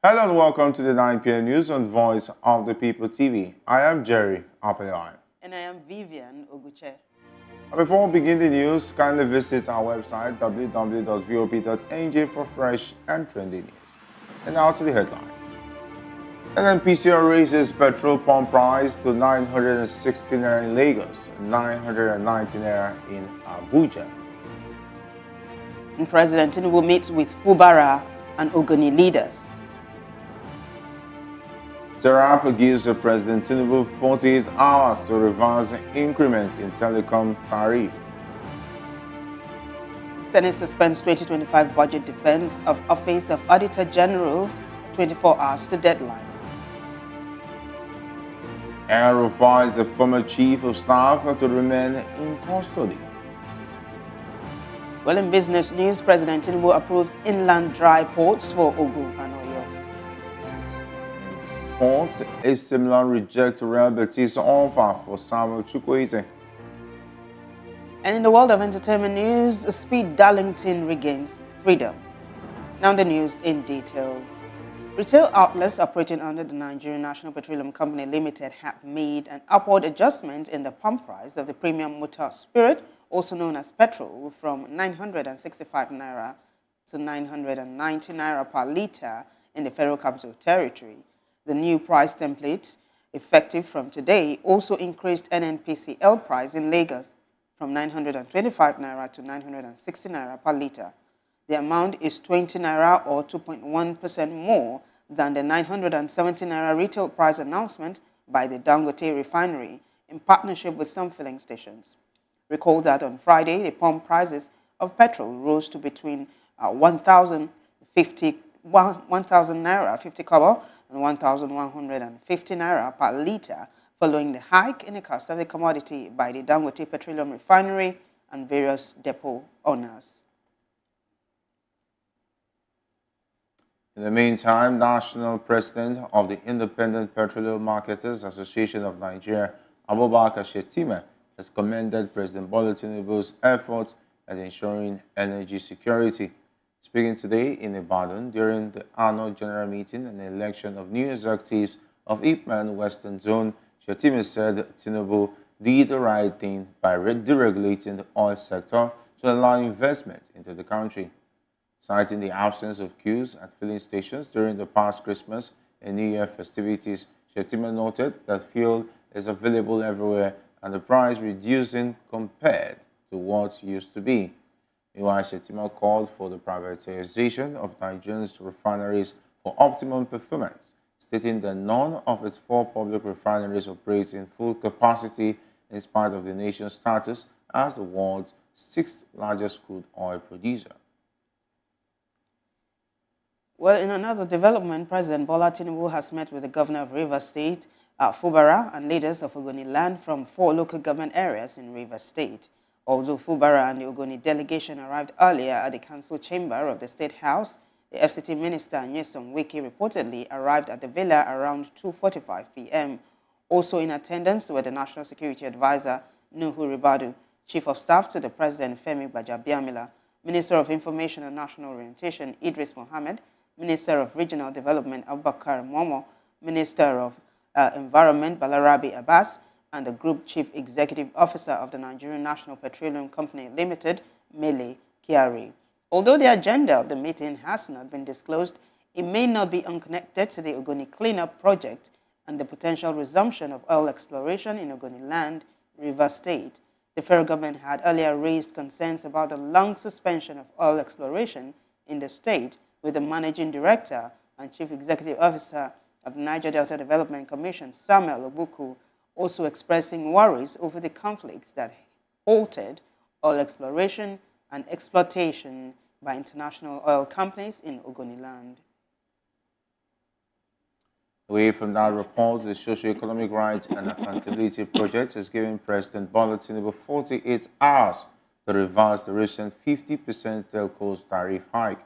Hello and welcome to the 9 p.m. news on Voice of the People TV. I am Jerry Apelion. And I am Vivian Oguche. Before we begin the news, kindly visit our website www.vop.nj for fresh and trendy news. And now to the headlines. NNPCL raises petrol pump price to 960 naira in Lagos, 990 naira in Abuja. And President Tinubu meets with Fubara and Ogoni leaders. Serap gives President Tinubu 48 hours to reverse increment in Telecom Tariff. Senate suspends 2025 budget defense of Office of Auditor General 24 hours to deadline. And revised the former chief of staff to remain in custody. Well, in business news, President Tinubu approves inland dry ports for Ogun and Oyo. In sport, AC Milan reject Real Betis offer for Samuel Chukwueze. And in the world of entertainment news, Speed Darlington regains freedom. Now the news in detail. Retail outlets operating under the Nigerian National Petroleum Company Limited have made an upward adjustment in the pump price of the premium motor spirit, also known as petrol, from 965 naira to 990 naira per litre in the Federal Capital Territory. The new price template, effective from today, also increased NNPCL price in Lagos from 925 naira to 960 naira per litre. The amount is 20 naira or 2.1% more than the 970 naira retail price announcement by the Dangote refinery in partnership with some filling stations. Recall that on Friday, the pump prices of petrol rose to between 1,000 naira 50 kobo and 1,150 naira per litre, following the hike in the cost of the commodity by the Dangote Petroleum Refinery and various depot owners. In the meantime, National President of the Independent Petroleum Marketers Association of Nigeria, Abubakar Shetima, has commended President Bola Tinubu's efforts at ensuring energy security. Speaking today in Ibadan during the annual general meeting and election of new executives of Ipman Western Zone, Shetima said Tinubu did the right thing by deregulating the oil sector to allow investment into the country. Citing the absence of queues at filling stations during the past Christmas and New Year festivities, Shetima noted that fuel is available everywhere and the price reducing compared to what used to be. Meanwhile, Shetima called for the privatization of Nigeria's refineries for optimum performance, stating that none of its 4 public refineries operate in full capacity in spite of the nation's status as the world's 6th largest crude oil producer. Well, in another development, President Bola Tinubu has met with the governor of Rivers State, Fubara, and leaders of Ogoni land from 4 local government areas in Rivers State. Although Fubara and the Ogoni delegation arrived earlier at the council chamber of the State House, the FCT Minister Nyesom Wike reportedly arrived at the villa around 2:45 p.m. Also in attendance were the National Security Advisor Nuhu Ribadu, Chief of Staff to the President Femi Gbajabiamila, Minister of Information and National Orientation Idris Mohammed, Minister of Regional Development Abubakar Momo, Minister of Environment Balarabi Abbas, and the Group Chief Executive Officer of the Nigerian National Petroleum Company Limited, Mele Kyari. Although the agenda of the meeting has not been disclosed, it may not be unconnected to the Ogoni cleanup project and the potential resumption of oil exploration in Ogoni land, Rivers State. The federal government had earlier raised concerns about the long suspension of oil exploration in the state, with the Managing Director and Chief Executive Officer of the Niger Delta Development Commission, Samuel Obuku, also expressing worries over the conflicts that halted oil exploration and exploitation by international oil companies in Ogoniland. Away from that report, the Socio-Economic Rights and Accountability Project has given President Bola Tinubu 48 hours to reverse the recent 50% telco's tariff hike.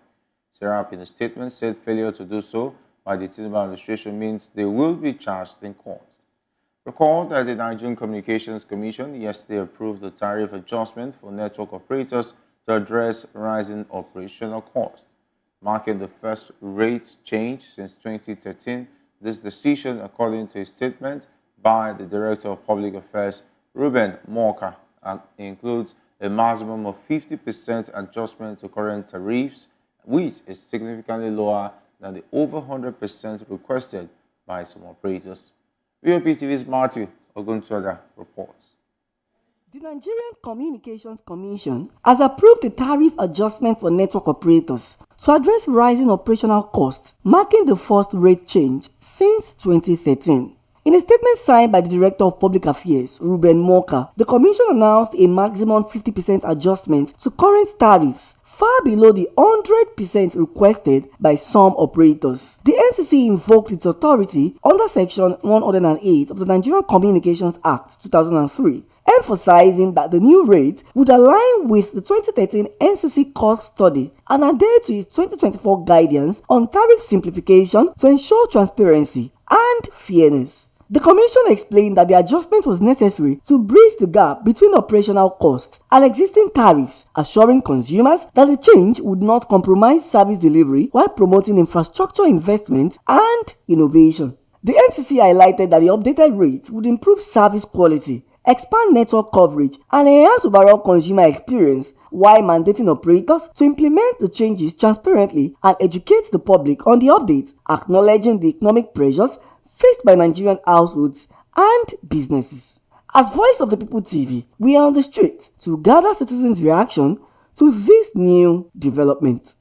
Serap, in a statement, said failure to do so by the Tinubu administration means they will be charged in court. Recall that the Nigerian Communications Commission yesterday approved the tariff adjustment for network operators to address rising operational costs. marking the first rate change since 2013. This decision, according to a statement by the Director of Public Affairs, Ruben Morka, includes a maximum of 50% adjustment to current tariffs, which is significantly lower than the over 100% requested by some operators. VOP Matthew Oguntoda reports. The Nigerian Communications Commission has approved a tariff adjustment for network operators to address rising operational costs, marking the first rate change since 2013. In a statement signed by the Director of Public Affairs, Ruben Morka, the Commission announced a maximum 50% adjustment to current tariffs, far below the 100% requested by some operators. The NCC invoked its authority under Section 108 of the Nigerian Communications Act 2003, emphasizing that the new rate would align with the 2013 NCC cost study and adhere to its 2024 guidance on tariff simplification to ensure transparency and fairness. The Commission explained that the adjustment was necessary to bridge the gap between operational costs and existing tariffs, assuring consumers that the change would not compromise service delivery while promoting infrastructure investment and innovation. The NCC highlighted that the updated rates would improve service quality, expand network coverage, and enhance overall consumer experience, while mandating operators to implement the changes transparently and educate the public on the updates, acknowledging the economic pressures faced by Nigerian households and businesses. As Voice of the People TV, we are on the street to gather citizens' reaction to this new development.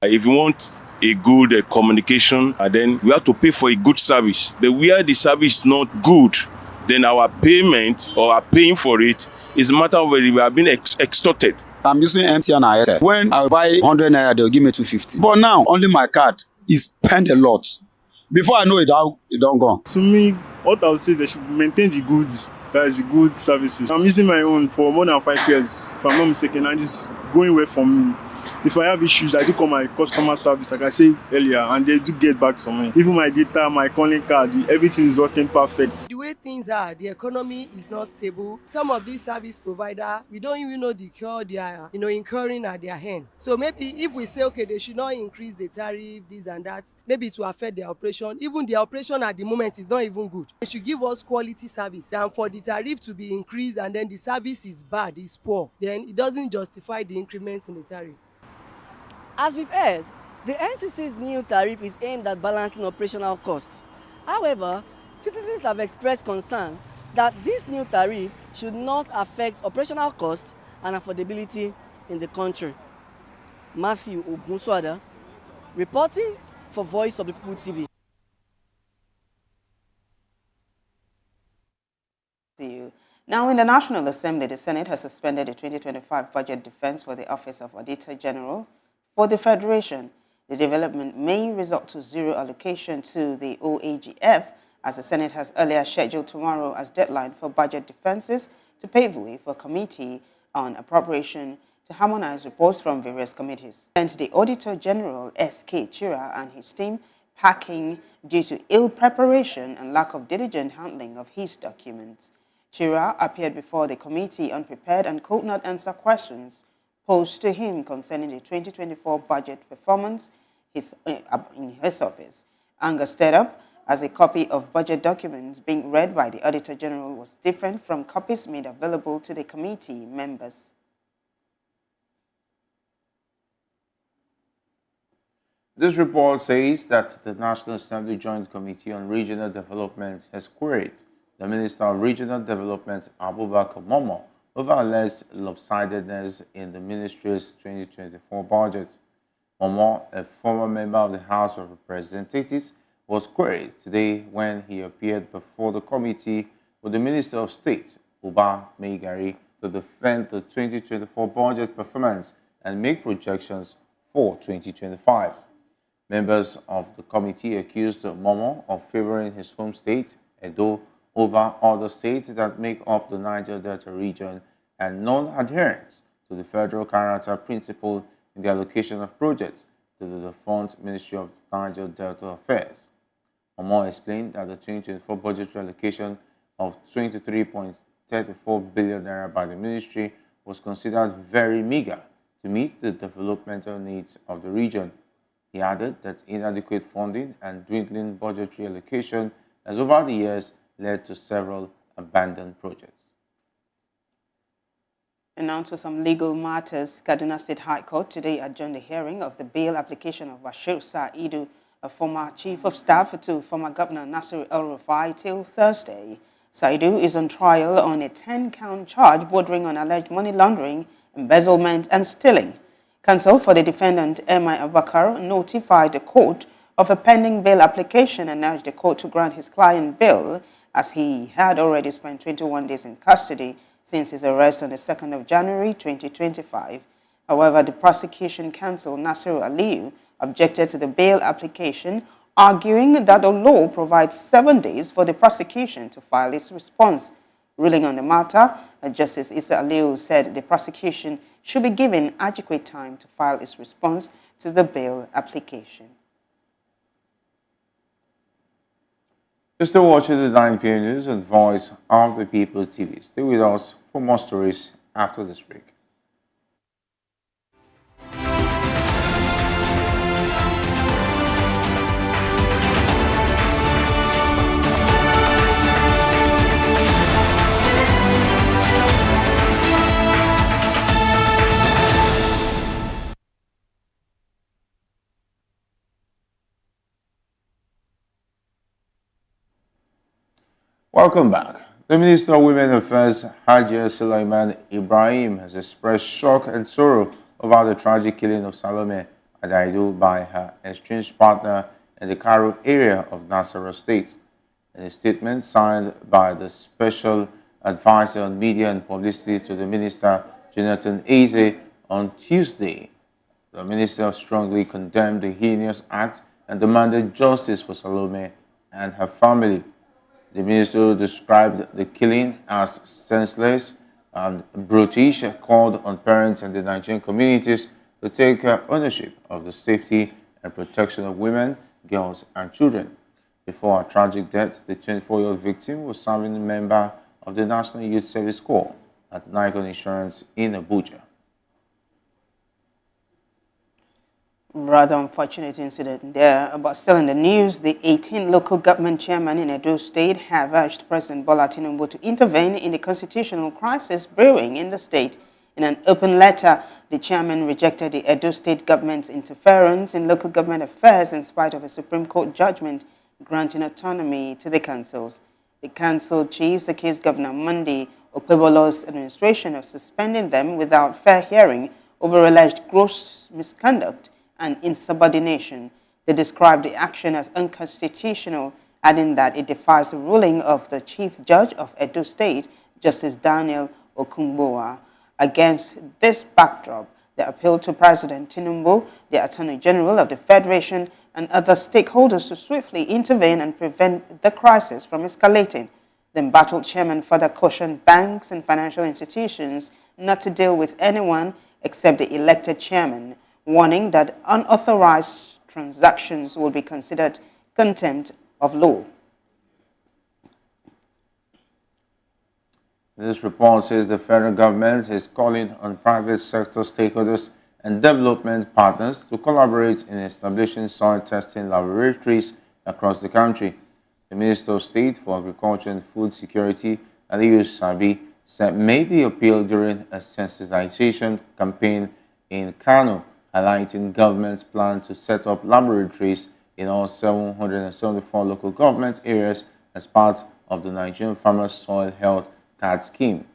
If you want a good communication, then we have to pay for a good service. But where the service is not good, then our payment or our paying for it is a matter where we have been extorted. I'm using MTN and Airtel. When I buy 100 naira, they'll give me 250. But now, only my card is spent a lot. Before I know it, it don't go. To me, what I would say, they should maintain the goods. That is the good services. I'm using my own for more than 5 years, if I'm not mistaken, and it's going well for me. If I have issues, I do call my customer service, like I said earlier, and they do get back to me. Even my data, my calling card, everything is working perfect. The way things are, the economy is not stable. Some of these service providers, we don't even know the cure they are, incurring at their hand. So maybe if we say, okay, they should not increase the tariff, this and that, maybe to affect their operation. Even the operation at the moment is not even good. They should give us quality service. And for the tariff to be increased and then the service is bad, is poor, then it doesn't justify the increment in the tariff. As we've heard, the NCC's new tariff is aimed at balancing operational costs. However, citizens have expressed concern that this new tariff should not affect operational costs and affordability in the country. Matthew Oguntoda, reporting for Voice of the People TV. Now, in the National Assembly, the Senate has suspended the 2025 budget defense for the Office of Auditor General. For the Federation, the development may result to zero allocation to the OAGF, as the Senate has earlier scheduled tomorrow as deadline for budget defenses to pave way for a committee on appropriation to harmonize reports from various committees. And the Auditor General, S.K. Chira, and his team packing due to ill preparation and lack of diligent handling of his documents. Chira appeared before the committee unprepared and could not answer questions posed to him concerning the 2024 budget performance in his office. Anger stirred up as a copy of budget documents being read by the Auditor General was different from copies made available to the committee members. This report says that the National Assembly Joint Committee on Regional Development has queried the Minister of Regional Development, Abubakar Momo, over alleged lopsidedness in the ministry's 2024 budget. Momo, a former member of the House of Representatives, was queried today when he appeared before the committee with the Minister of State, Uba Meigari, to defend the 2024 budget performance and make projections for 2025. Members of the committee accused Momo of favoring his home state, Edo, over other states that make up the Niger Delta region and non-adherence to the federal character principle in the allocation of projects to the defunct Ministry of Niger Delta Affairs. Momo explained that the 2024 budgetary allocation of 23.34 billion naira by the ministry was considered very meager to meet the developmental needs of the region. He He added that inadequate funding and dwindling budgetary allocation has over the years led to several abandoned projects. And on to some legal matters. Kaduna State High Court today adjourned the hearing of the bail application of Bashir Saidu, a former chief of staff to former Governor Nasir El-Rufai, till Thursday. Saidu is on trial on a 10-count charge bordering on alleged money laundering, embezzlement, and stealing. Counsel for the defendant, M.I. Abubakar, notified the court of a pending bail application and urged the court to grant his client bail, as he had already spent 21 days in custody since his arrest on the 2nd of January 2025. However, the prosecution counsel, Nasir Aliyu, objected to the bail application, arguing that the law provides 7 days for the prosecution to file its response. Ruling on the matter, Justice Issa Aliyu said the prosecution should be given adequate time to file its response to the bail application. You're still watching the 9 p.m. news on Voice of the People TV. Stay with us for more stories after this break. Welcome back. The Minister of Women Affairs, Hajia Sulaiman Ibrahim, has expressed shock and sorrow over the tragic killing of Salome Adaidu by her estranged partner in the Karo area of Nasarawa State. In a statement signed by the Special Advisor on Media and Publicity to the Minister, Jonathan Eze, on Tuesday, the Minister strongly condemned the heinous act and demanded justice for Salome and her family. The minister described the killing as senseless and brutish, called on parents and the Nigerian communities to take ownership of the safety and protection of women, girls, and children. Before her tragic death, the 24-year-old victim was serving a member of the National Youth Service Corps at Nikon Insurance in Abuja. Rather unfortunate incident there, but still in the news, the 18 local government chairmen in Edo State have urged President Bola Tinubu to intervene in the constitutional crisis brewing in the state. In an open letter, the chairman rejected the Edo State government's interference in local government affairs in spite of a Supreme Court judgment granting autonomy to the councils. The council chiefs accused Governor Monday Okpebolo's administration of suspending them without fair hearing over alleged gross misconduct and insubordination. They described the action as unconstitutional, adding that it defies the ruling of the Chief Judge of Edo State, Justice Daniel Okunbowa. Against this backdrop, they appealed to President Tinubu, the Attorney General of the Federation, and other stakeholders to swiftly intervene and prevent the crisis from escalating. The embattled chairman further cautioned banks and financial institutions not to deal with anyone except the elected chairman, warning that unauthorized transactions will be considered contempt of law. This report says the federal government is calling on private sector stakeholders and development partners to collaborate in establishing soil testing laboratories across the country. The Minister of State for Agriculture and Food Security, Aliyu Sabi, made the appeal during a sensitization campaign in Kano, highlighting government's plan to set up laboratories in all 774 local government areas as part of the Nigerian Farmers Soil Health Card Scheme.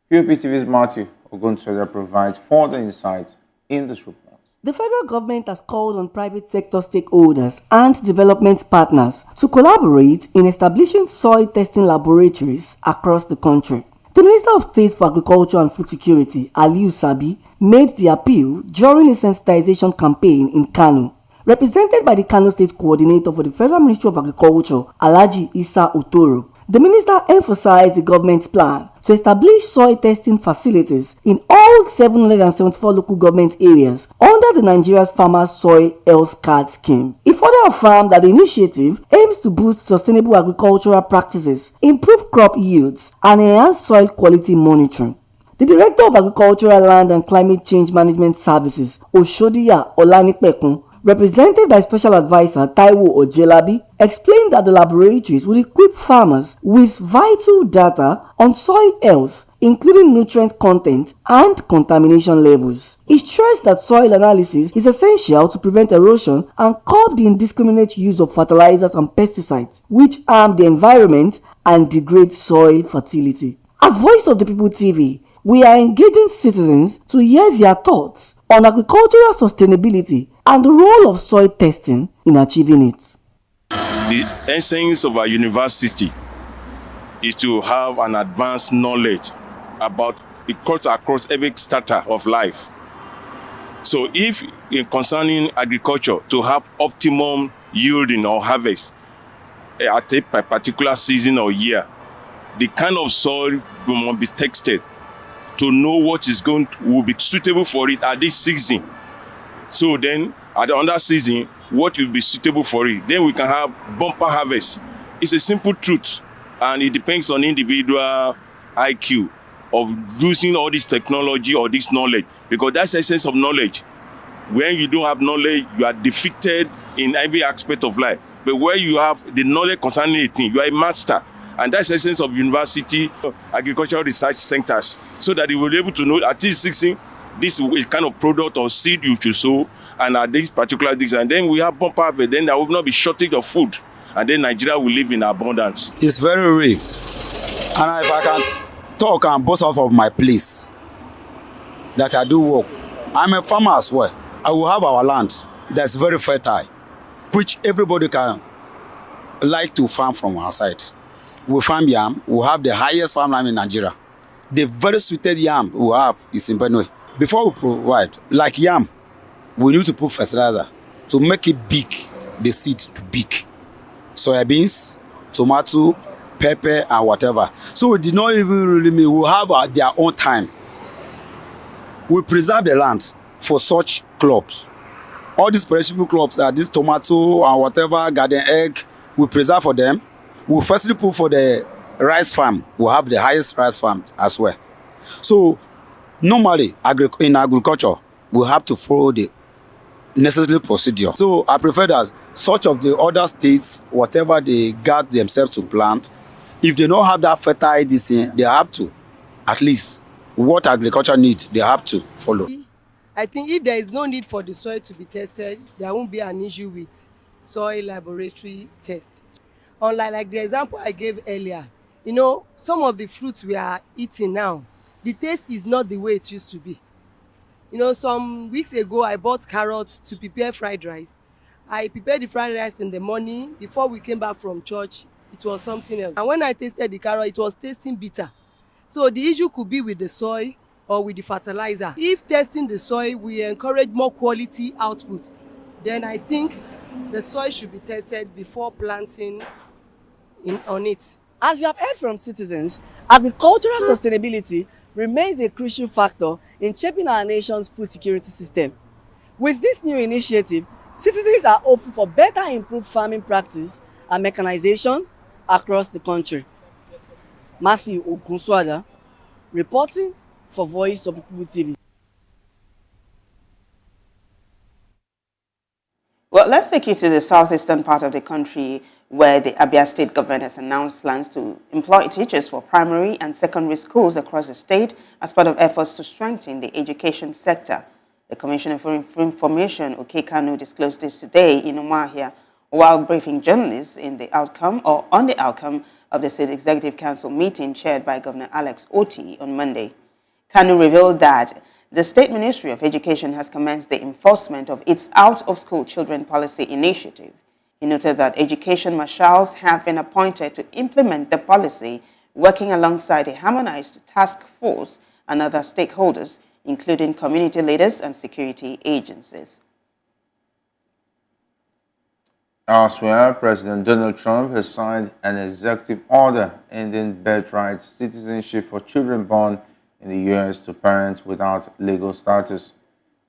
POPTV's Matthew Ogunsoda provides further insights in this report. The federal government has called on private sector stakeholders and development partners to collaborate in establishing soil testing laboratories across the country. The Minister of State for Agriculture and Food Security, Aliyu Sabi, made the appeal during a sensitization campaign in Kano. Represented by the Kano State Coordinator for the Federal Ministry of Agriculture, Alhaji Issa Otoro, the minister emphasized the government's plan to establish soil testing facilities in all 774 local government areas under the Nigeria's Farmers Soil Health Card Scheme. He further affirmed that the initiative aims to boost sustainable agricultural practices, improve crop yields, and enhance soil quality monitoring. The Director of Agricultural Land and Climate Change Management Services, Oshodiya Olanipekun, represented by Special Advisor Taiwo Ojelabi, explained that the laboratories would equip farmers with vital data on soil health, including nutrient content and contamination levels. He stressed that soil analysis is essential to prevent erosion and curb the indiscriminate use of fertilizers and pesticides, which harm the environment and degrade soil fertility. As Voice of the People TV, we are engaging citizens to hear their thoughts on agricultural sustainability and the role of soil testing in achieving it. The essence of our university is to have an advanced knowledge about it cuts across every strata of life. So if in concerning agriculture, to have optimum yielding or harvest at a particular season or year, the kind of soil must be tested to know what will be suitable for it at this season. So then at the other season, what will be suitable for it. Then we can have bumper harvest. It's a simple truth, and it depends on individual IQ of using all this technology or this knowledge, because that's the essence of knowledge. When you don't have knowledge, you are defeated in every aspect of life. But where you have the knowledge concerning a thing, you are a master. And that's the essence of university, agricultural research centers, so that you will be able to know at this season, this is kind of product or seed you should sow, and at this particular things. And then we have bumper harvest, then there will not be shortage of food. And then Nigeria will live in abundance. It's very real. And if I can talk and boast off of my place that I do work, I'm a farmer as well. I will have our land that's very fertile, which everybody can like to farm from our side. We farm yam. We have the highest farmland in Nigeria. The very suited yam we have is in Benue. Before we provide, like yam, we need to put fertilizer to make it big, the seed to big. Soybeans, tomato, pepper, and whatever. So we did not even really mean we have their own time. We preserve the land for such crops. All these perishable crops, this tomato and whatever, garden egg, we preserve for them. We firstly put for the rice farm. We have the highest rice farm as well. So normally in agriculture, we have to follow the necessary procedure. So I prefer that such of the other states, whatever they got themselves to plant, if they don't have that fertile thing, they have to, at least what agriculture needs, they have to follow. I think if there is no need for the soil to be tested, there won't be an issue with soil laboratory test. Unlike like the example I gave earlier, you know, some of the fruits we are eating now, the taste is not the way it used to be. You know, some weeks ago, I bought carrots to prepare fried rice. I prepared the fried rice in the morning. Before we came back from church, it was something else. And when I tasted the carrot, it was tasting bitter. So the issue could be with the soil or with the fertilizer. If testing the soil, we encourage more quality output, then I think the soil should be tested before planting on it. As we have heard from citizens, agricultural sustainability remains a crucial factor in shaping our nation's food security system. With this new initiative, citizens are hopeful for better improved farming practice and mechanization across the country. Matthew Ogunswada, reporting for Voice of the People TV. Well, let's take you to the southeastern part of the country where the Abia State government has announced plans to employ teachers for primary and secondary schools across the state as part of efforts to strengthen the education sector. The Commissioner for Information, Okekanu, disclosed this today in Umuahia while briefing journalists on the outcome of the State Executive Council meeting chaired by Governor Alex Oti on Monday. Kanu revealed that the State Ministry of Education has commenced the enforcement of its out-of-school children policy initiative. He noted that education marshals have been appointed to implement the policy, working alongside a harmonized task force and other stakeholders, including community leaders and security agencies. Elsewhere, President Donald Trump has signed an executive order ending birthright citizenship for children born in the U.S. to parents without legal status.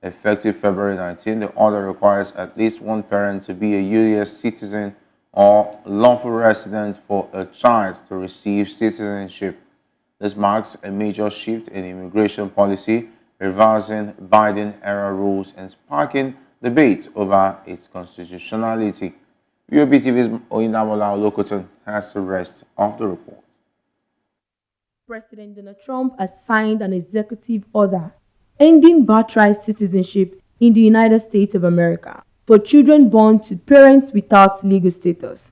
Effective February 19, the order requires at least one parent to be a U.S. citizen or lawful resident for a child to receive citizenship. This marks a major shift in immigration policy, reversing Biden-era rules and sparking debate over its constitutionality. UOB-TV's Oyinamola Olokoton has the rest of the report. President Donald Trump has signed an executive order ending birthright citizenship in the United States of America for children born to parents without legal status.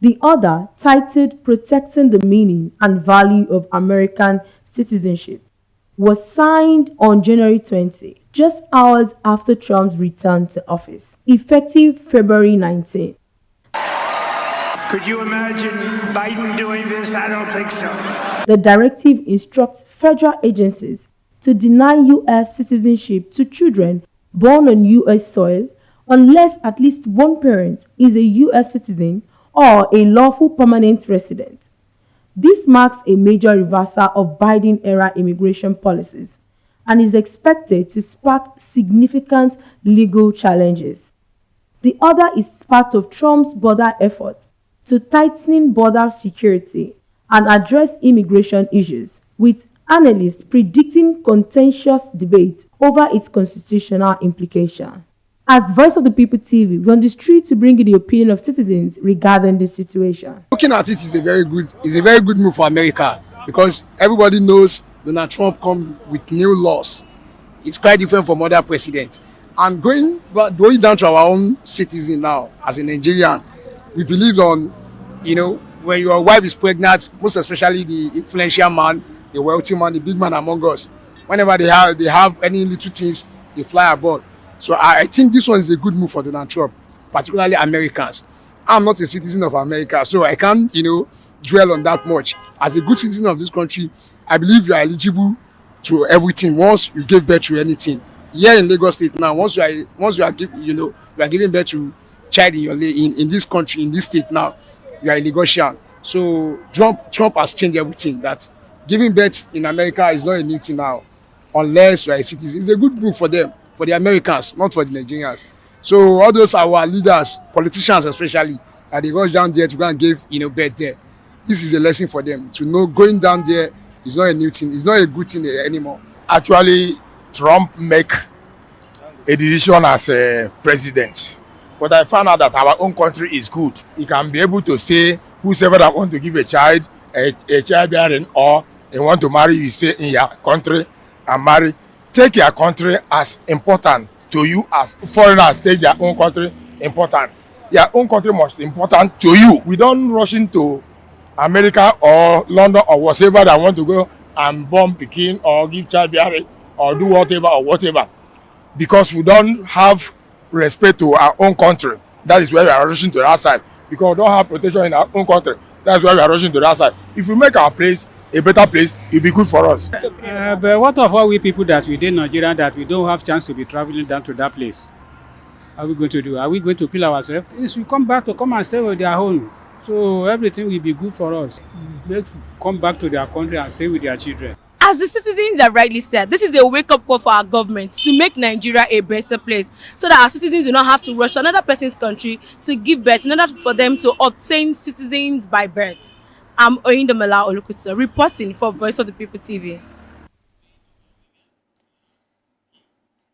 The order, titled Protecting the Meaning and Value of American Citizenship, was signed on January 20, just hours after Trump's return to office, effective February 19. Could you imagine Biden doing this? I don't think so. The directive instructs federal agencies to deny U.S. citizenship to children born on U.S. soil unless at least one parent is a U.S. citizen or a lawful permanent resident. This marks a major reversal of Biden-era immigration policies and is expected to spark significant legal challenges. The order is part of Trump's border effort to tightening border security and address immigration issues, with analysts predicting contentious debate over its constitutional implication. As Voice of the People TV, we're on the street to bring you the opinion of citizens regarding this situation. Looking at it is a very good move for America, because everybody knows Donald Trump comes with new laws. It's quite different from other presidents. And going down to our own citizen now, as a Nigerian, we believe on, when your wife is pregnant, most especially the influential man, the wealthy man, the big man among us, whenever they have any little things, they fly aboard. So I think this one is a good move for Donald Trump, particularly Americans. I'm not a citizen of America, so I can't, dwell on that much. As a good citizen of this country, I believe you are eligible to everything once you give birth to anything. Here in Lagos State now, once you are giving birth to child in this country, in this state now, you are a Lagosian. So Trump has changed everything. That giving birth in America is not a new thing now, unless you are a citizen. It's a good move for them, for the Americans, not for the Nigerians. So all those are our leaders, politicians especially, that they go down there to go and give birth there. This is a lesson for them to know going down there is not a new thing. It's not a good thing anymore. Actually, Trump make a decision as a president. But I found out that our own country is good. He can be able to say whosoever that want to give a child, a childbearing, or they want to marry, you stay in your country and marry. Take your country as important to you as foreigners. Take their own country important. Your own country must be important to you. We don't rush into America or London or whatever that want to go and bomb Peking or give childbearing or do whatever, because we don't have respect to our own country. That is why we are rushing to that side, because we don't have protection in our own country. That's why we are rushing to that side. If we make our place a better place, it'll be good for us. But what of all we people that we in Nigeria that we don't have chance to be traveling down to that place? How are we going to do? Are we going to kill ourselves? If we come back to come and stay with their home, so everything will be good for us. Let's come back to their country and stay with their children. As the citizens have rightly said, this is a wake-up call for our government to make Nigeria a better place, so that our citizens do not have to rush to another person's country to give birth in order for them to obtain citizens by birth. I'm Oyindamola Olokoton, reporting for Voice of the People TV.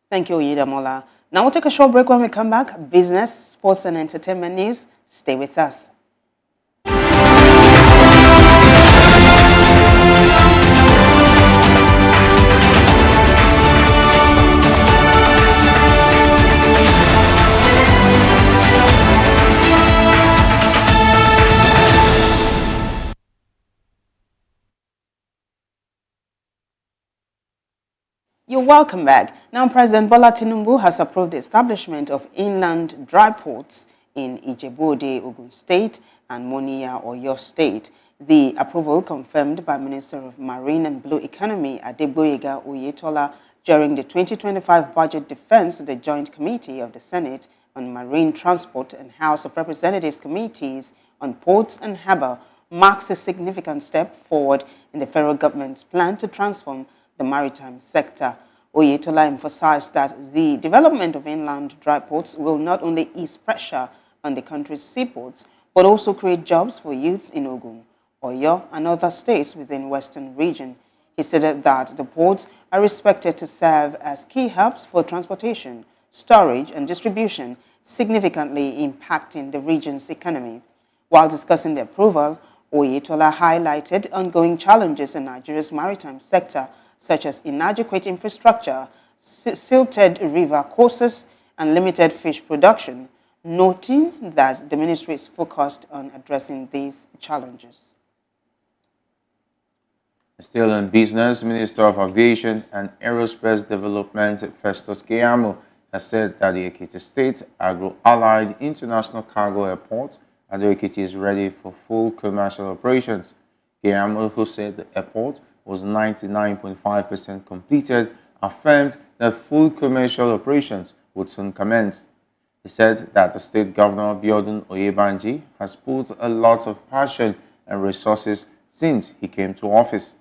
Thank you, Oyindamola. Now we'll take a short break. When we come back, business, sports, and entertainment news. Stay with us. You're welcome back. Now, President Bola Tinubu has approved the establishment of inland dry ports in Ijebu-Ode, Ogun State, and Moniya, Oyo State. The approval confirmed by Minister of Marine and Blue Economy Adegboyega Oyetola during the 2025 Budget Defense, the Joint Committee of the Senate on Marine Transport and House of Representatives Committees on Ports and Harbour, marks a significant step forward in the federal government's plan to transform the maritime sector. Oyetola emphasized that the development of inland dry ports will not only ease pressure on the country's seaports, but also create jobs for youths in Ogun, Oyo, and other states within Western region. He said that the ports are expected to serve as key hubs for transportation, storage, and distribution, significantly impacting the region's economy. While discussing the approval, Oyetola highlighted ongoing challenges in Nigeria's maritime sector, such as inadequate infrastructure, silted river courses, and limited fish production, noting that the ministry is focused on addressing these challenges. Still in business, Minister of Aviation and Aerospace Development Festus Keyamo has said that the Ekiti State Agro-Allied International Cargo Airport at Ekiti is ready for full commercial operations. Keyamo, who said the airport was 99.5% completed, affirmed that full commercial operations would soon commence. He said that the state governor, Biodun Oyebanji, has put a lot of passion and resources since he came to office.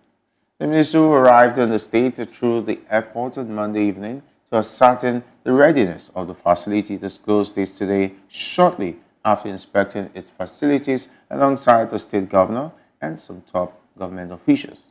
The minister who arrived in the state through the airport on Monday evening to ascertain the readiness of the facility disclosed this today shortly after inspecting its facilities alongside the state governor and some top government officials.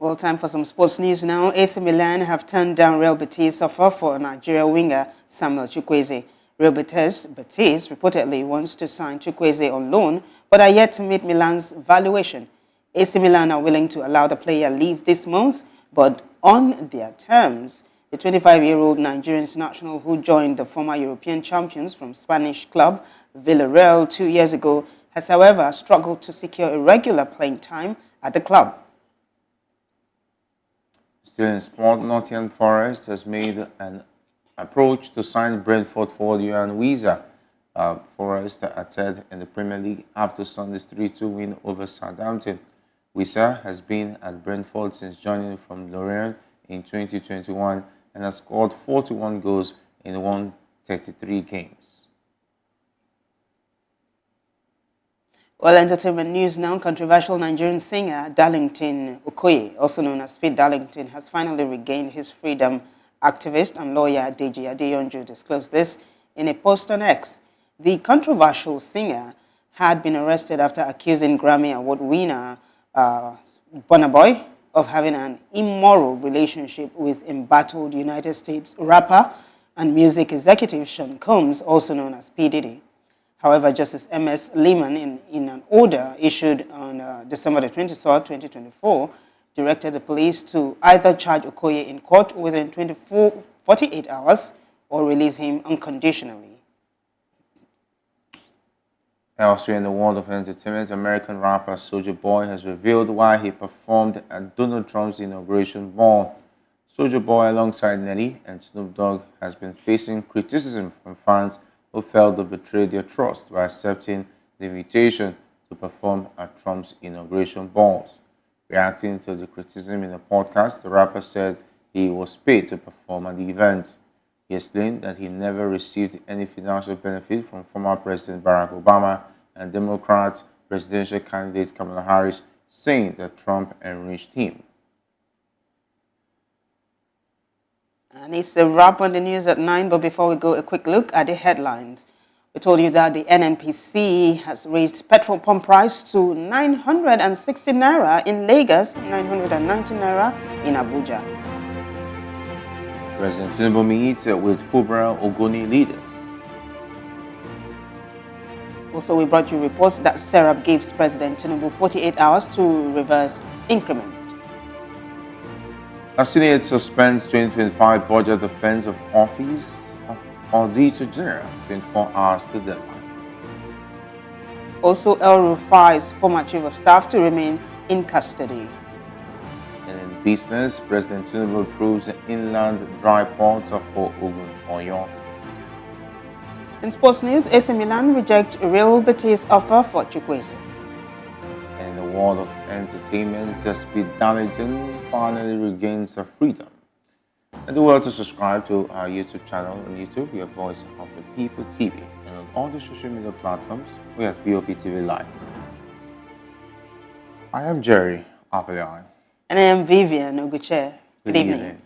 Well, time for some sports news now. AC Milan have turned down Real Betis' offer for Nigeria winger Samuel Chukwueze. Real Betis reportedly wants to sign Chukwueze on loan, but are yet to meet Milan's valuation. AC Milan are willing to allow the player leave this month, but on their terms. The 25-year-old Nigerian international who joined the former European champions from Spanish club Villarreal 2 years ago has, however, struggled to secure a regular playing time at the club. Still in sport, Nottingham Forest has made an approach to sign Brentford forward Yohan Wissa. Forest are third in the Premier League after Sunday's 3-2 win over Southampton. Wissa has been at Brentford since joining from Lorient in 2021 and has scored 41 goals in 133 games. Well, entertainment news now. Controversial Nigerian singer Darlington Okoye, also known as Speed Darlington, has finally regained his freedom. Activist and lawyer Deji Adeyonju disclosed this in a post on X. The controversial singer had been arrested after accusing Grammy Award winner Burna Boy of having an immoral relationship with embattled United States rapper and music executive Sean Combs, also known as P. Diddy. However, Justice M.S. Lehman, in an order issued on December 23rd, 2024, directed the police to either charge Okoye in court within 48 hours or release him unconditionally. Elsewhere in the world of entertainment, American rapper Soulja Boy has revealed why he performed at Donald Trump's inauguration ball. Soulja Boy, alongside Nelly and Snoop Dogg, has been facing criticism from fans who felt they betrayed their trust by accepting the invitation to perform at Trump's inauguration balls. Reacting to the criticism in a podcast, the rapper said he was paid to perform at the event. He explained that he never received any financial benefit from former President Barack Obama and Democrat presidential candidate Kamala Harris, saying that Trump enriched him. And it's a wrap on the news at 9, but before we go, a quick look at the headlines. We told you that the NNPC has raised petrol pump price to 960 Naira in Lagos, 990 Naira in Abuja. President Tinubu meets with Fubara Ogoni leaders. Also, we brought you reports that Serap gives President Tinubu 48 hours to reverse increment. A Senate suspends 2025 budget defense of office of Auditor General 24 hours to deadline. Also, El Rufai's former chief of staff to remain in custody. And in business, President Tinubu approves the inland dry port for Ogun Oyo. In sports news, AC Milan reject Real Betis' offer for Chukwueze. And in the world of entertainment, Speed Darlington finally regains her freedom. And do well to subscribe to our YouTube channel on YouTube, your Voice of the People TV, and on all the social media platforms, we have VOP TV Live. I am Jerry Apelion. And I am Vivian Oguche. Good evening.